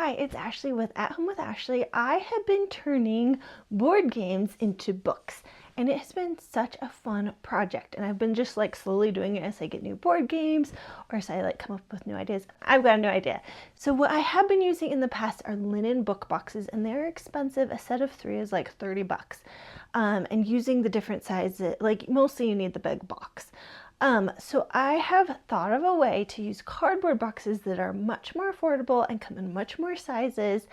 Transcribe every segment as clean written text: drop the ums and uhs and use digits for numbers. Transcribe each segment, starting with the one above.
Hi, it's Ashley with At Home with Ashley. I have been turning board games into books, and it has been such a fun project. And I've been just like slowly doing it as I get new board games or as I like come up with new ideas. I've got a new idea. So what I have been using in the past are linen book boxes, and they're expensive. A set of 3 is like 30 bucks. And using the different sizes, like mostly you need the big box. So I have thought of a way to use cardboard boxes that are much more affordable and come in much more sizes,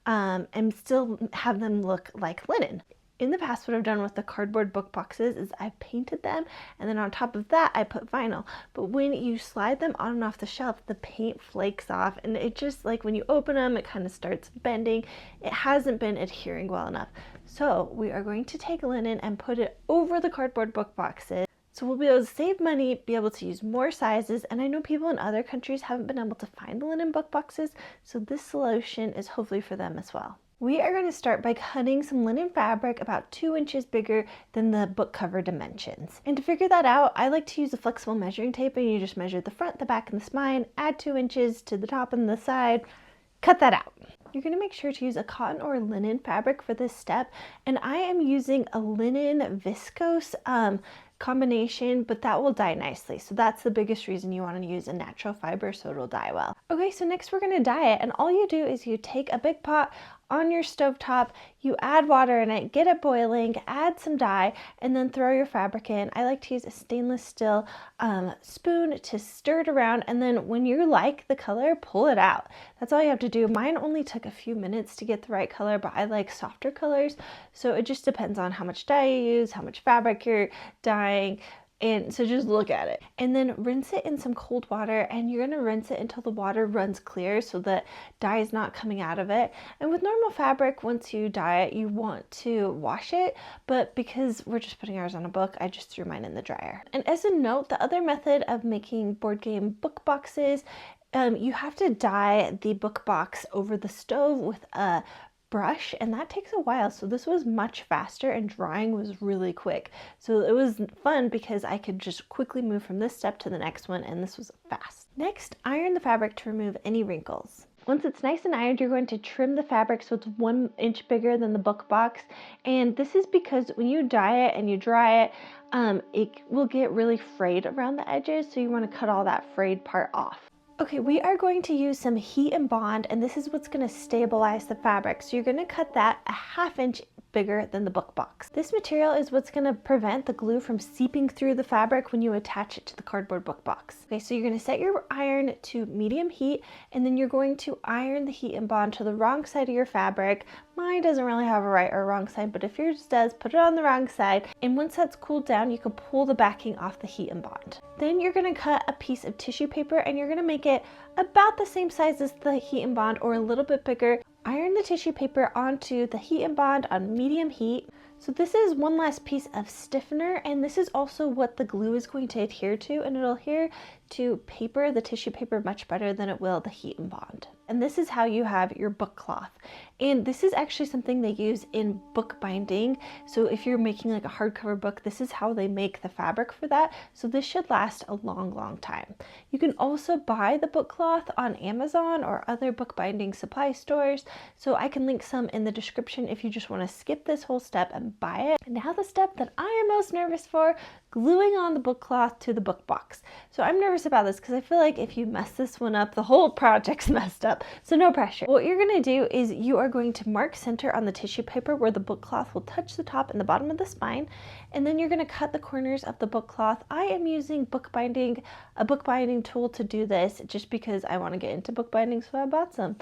and still have them look like linen. In the past, what I've done with the cardboard book boxes is I've painted them, and then on top of that I put vinyl. But when you slide them on and off the shelf, the paint flakes off, and it just, like, when you open them, it kind of starts bending. It hasn't been adhering well enough. So we are going to take linen and put it over the cardboard book boxes. So we'll be able to save money, be able to use more sizes, and I know people in other countries haven't been able to find the linen book boxes, so this solution is hopefully for them as well. We are going to start by cutting some linen fabric about 2 inches bigger than the book cover dimensions. And to figure that out, I like to use a flexible measuring tape, and you just measure the front, the back, and the spine, add 2 inches to the top and the side, cut that out. You're going to make sure to use a cotton or linen fabric for this step, and I am using a linen viscose combination, but that will dye nicely. So that's the biggest reason you want to use a natural fiber, so it'll dye well. Okay, so next we're going to dye it, and all you do is you take a big pot on your stovetop, you add water in it, get it boiling, add some dye, and then throw your fabric in. I like to use a stainless steel spoon to stir it around, and then when you like the color, pull it out. That's all you have to do. Mine only took a few minutes to get the right color, but I like softer colors, so it just depends on how much dye you use, how much fabric you're dyeing. And so just look at it and then rinse it in some cold water, and you're going to rinse it until the water runs clear so that dye is not coming out of it. And with normal fabric, once you dye it, you want to wash it, but because we're just putting ours on a book, I just threw mine in the dryer. And as a note, the other method of making board game book boxes, you have to dye the book box over the stove with a brush, and that takes a while. So this was much faster, and drying was really quick. So it was fun because I could just quickly move from this step to the next one, and this was fast. Next, iron the fabric to remove any wrinkles. Once it's nice and ironed, you're going to trim the fabric so it's 1 inch bigger than the book box. And this is because when you dye it and you dry it, it will get really frayed around the edges, so you want to cut all that frayed part off. Okay, we are going to use some heat and bond, and this is what's going to stabilize the fabric. So you're going to cut that a 1/2 inch bigger than the book box. This material is what's going to prevent the glue from seeping through the fabric when you attach it to the cardboard book box. Okay, so you're going to set your iron to medium heat, and then you're going to iron the heat and bond to the wrong side of your fabric. Mine doesn't really have a right or wrong side, but if yours does, put it on the wrong side. And once that's cooled down, you can pull the backing off the heat and bond. Then you're going to cut a piece of tissue paper, and you're going to make it about the same size as the heat and bond or a little bit bigger. Iron the tissue paper onto the heat and bond on medium heat. So this is one last piece of stiffener, and this is also what the glue is going to adhere to, and it'll adhere to paper, the tissue paper, much better than it will the heat and bond. And this is how you have your book cloth. And this is actually something they use in book binding. So if you're making like a hardcover book, this is how they make the fabric for that. So this should last a long, long time. You can also buy the book cloth on Amazon or other book binding supply stores. So I can link some in the description if you just want to skip this whole step and buy it. And now the step that I am most nervous for, gluing on the book cloth to the book box. So I'm nervous about this because I feel like if you mess this one up, the whole project's messed up. So no pressure. What you're going to do is you are going to mark center on the tissue paper where the book cloth will touch the top and the bottom of the spine, and then you're going to cut the corners of the book cloth. I am using a bookbinding tool to do this just because I want to get into bookbinding, so I bought some.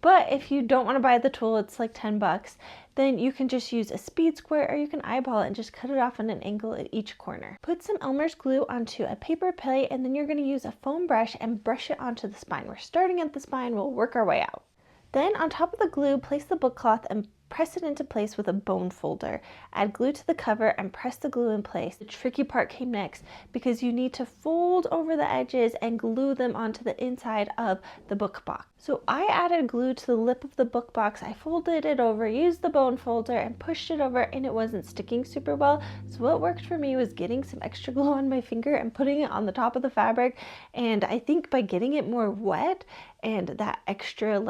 But if you don't want to buy the tool, it's like 10 bucks. Then you can just use a speed square, or you can eyeball it and just cut it off at an angle at each corner. Put some Elmer's glue onto a paper plate, and then you're going to use a foam brush and brush it onto the spine. We're starting at the spine, we'll work our way out. Then on top of the glue, place the book cloth and press it into place with a bone folder. Add glue to the cover and press the glue in place. The tricky part came next because you need to fold over the edges and glue them onto the inside of the book box. So I added glue to the lip of the book box. I folded it over, used the bone folder and pushed it over, and it wasn't sticking super well. So what worked for me was getting some extra glue on my finger and putting it on the top of the fabric. And I think by getting it more wet and that extra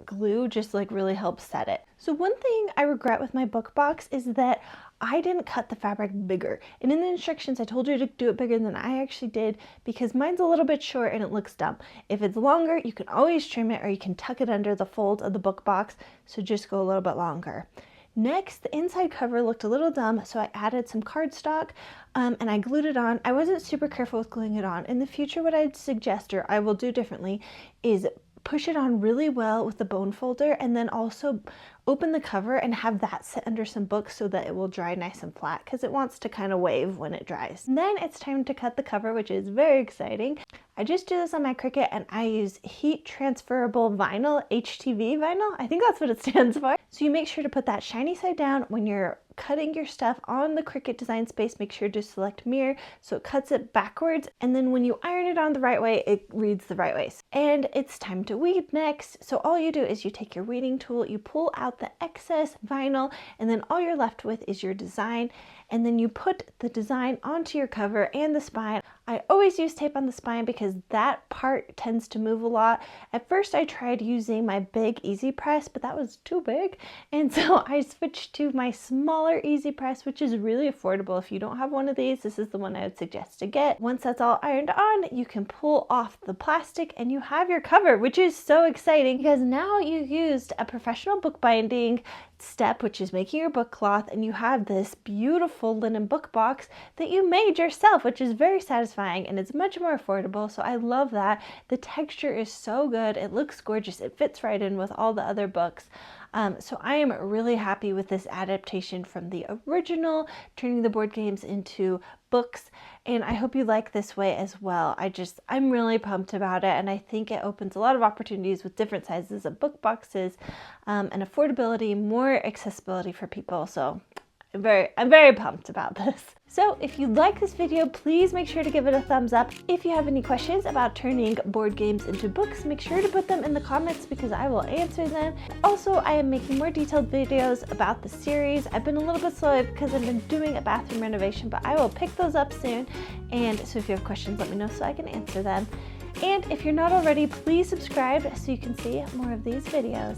glue just really helps set it. So one thing I regret with my book box is that I didn't cut the fabric bigger. And in the instructions, I told you to do it bigger than I actually did because mine's a little bit short and it looks dumb. If it's longer, you can always trim it or you can tuck it under the fold of the book box. So just go a little bit longer. Next, the inside cover looked a little dumb, so I added some cardstock and I glued it on. I wasn't super careful with gluing it on. In the future, what I'd suggest, or I will do differently, is push it on really well with the bone folder and then also open the cover and have that sit under some books so that it will dry nice and flat because it wants to kind of wave when it dries. And then it's time to cut the cover, which is very exciting. I just do this on my Cricut and I use heat transferable vinyl, HTV vinyl. I think that's what it stands for. So you make sure to put that shiny side down when you're cutting your stuff on the Cricut Design Space. Make sure to select mirror so it cuts it backwards, and then when you iron it on the right way, it reads the right way. And it's time to weed next. So all you do is you take your weeding tool, you pull out the excess vinyl, and then all you're left with is your design, and then you put the design onto your cover and the spine. I always use tape on the spine because that part tends to move a lot. At first I tried using my big Easy Press, but that was too big, and so I switched to my smaller Easy Press, which is really affordable. If you don't have one of these, this is the one I would suggest to get. Once that's all ironed on, you can pull off the plastic and you have your cover, which is so exciting because now you used a professional bookbinding step, which is making your book cloth, and you have this beautiful linen book box that you made yourself, which is very satisfying and it's much more affordable. So I love that. The texture is so good. It looks gorgeous. It fits right in with all the other books. So I am really happy with this adaptation from the original, turning the board games into books, and I hope you like this way as well. I'm really pumped about it, and I think it opens a lot of opportunities with different sizes of book boxes and affordability, more accessibility for people. So I'm very pumped about this. So if you like this video, please make sure to give it a thumbs up. If you have any questions about turning board games into books, make sure to put them in the comments because I will answer them. Also, I am making more detailed videos about the series. I've been a little bit slow because I've been doing a bathroom renovation, but I will pick those up soon. And so if you have questions, let me know so I can answer them. And if you're not already, please subscribe so you can see more of these videos.